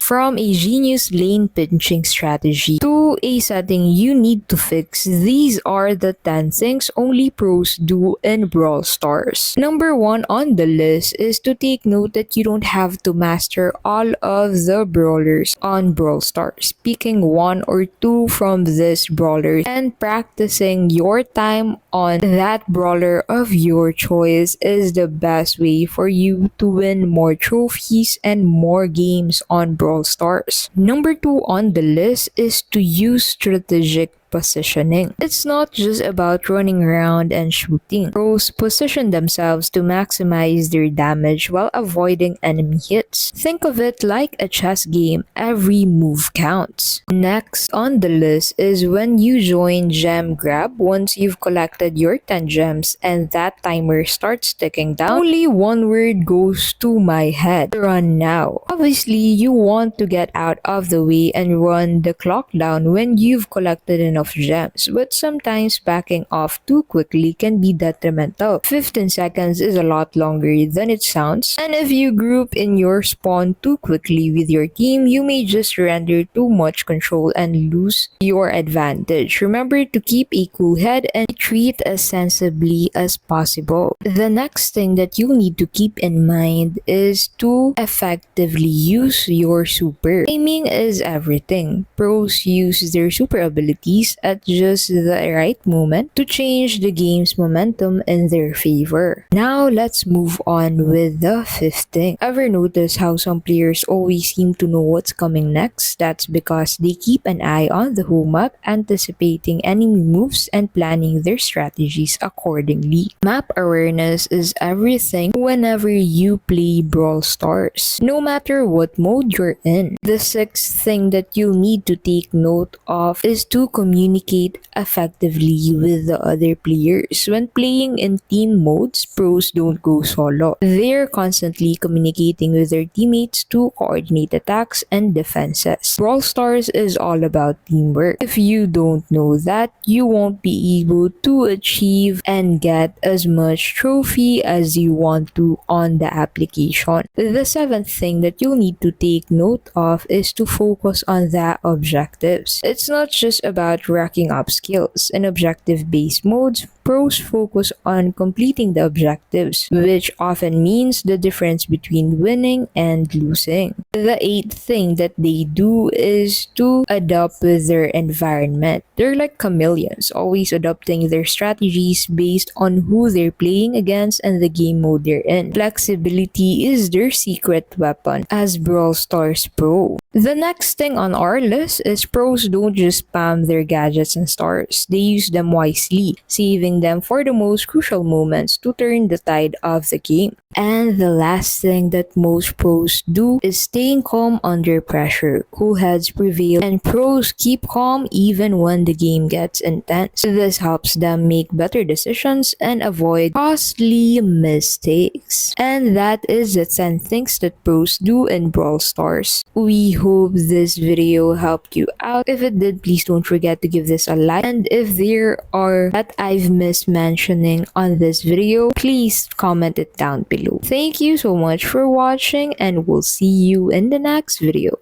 From a genius lane pinching strategy to a setting you need to fix, these are the 10 things only pros do in Brawl Stars. Number 1 on the list is to take note that you don't have to master all of the brawlers on Brawl Stars. Picking one or two from this brawler and practicing your time on that brawler of your choice is the best way for you to win more trophies and more games on Brawl Stars. Number 2 on the list is to use strategic positioning. It's not just about running around and shooting. Pros position themselves to maximize their damage while avoiding enemy hits. Think of it like a chess game. Every move counts. Next on the list is when you join gem grab. Once you've collected your 10 gems and that timer starts ticking down, only one word goes to my head: run now. Obviously, you want to get out of the way and run the clock down when you've collected enough gems, but sometimes backing off too quickly can be detrimental. 15 seconds is a lot longer than it sounds, and if you group in your spawn too quickly with your team, you may just render too much control and lose your advantage. Remember to keep a cool head and treat as sensibly as possible. The next thing that you'll need to keep in mind is to effectively use your super. Aiming is everything. Pros use their super abilities at just the right moment to change the game's momentum in their favor. Now let's move on with the 5th thing. Ever notice how some players always seem to know what's coming next? That's because they keep an eye on the whole map, anticipating enemy moves and planning their strategies accordingly. Map awareness is everything whenever you play Brawl Stars, no matter what mode you're in. The 6th thing that you need to take note of is to communicate effectively with the other players. When playing in team modes, pros don't go solo. They're constantly communicating with their teammates to coordinate attacks and defenses. Brawl Stars is all about teamwork. If you don't know that, you won't be able to achieve and get as much trophy as you want to on the application. The 7th thing that you'll need to take note of is to focus on the objectives. It's not just about racking up skills. In objective-based modes, pros focus on completing the objectives, which often means the difference between winning and losing. The 8th thing that they do is to adapt with their environment. They're like chameleons, always adapting their strategies based on who they're playing against and the game mode they're in. Flexibility is their secret weapon as Brawl Stars Pro. The next thing on our list is pros don't just spam their gadgets and stars. They use them wisely, saving them for the most crucial moments to turn the tide of the game. And the last thing that most pros do is staying calm under pressure. Cool heads prevail and pros keep calm even when the game gets intense. This helps them make better decisions and avoid costly mistakes. And that is the 10 things that pros do in Brawl Stars. We hope this video helped you out. If it did, please don't forget to give this a like. And if there are that I've missed mentioning on this video, please comment it down below. Thank you so much for watching and we'll see you in the next video.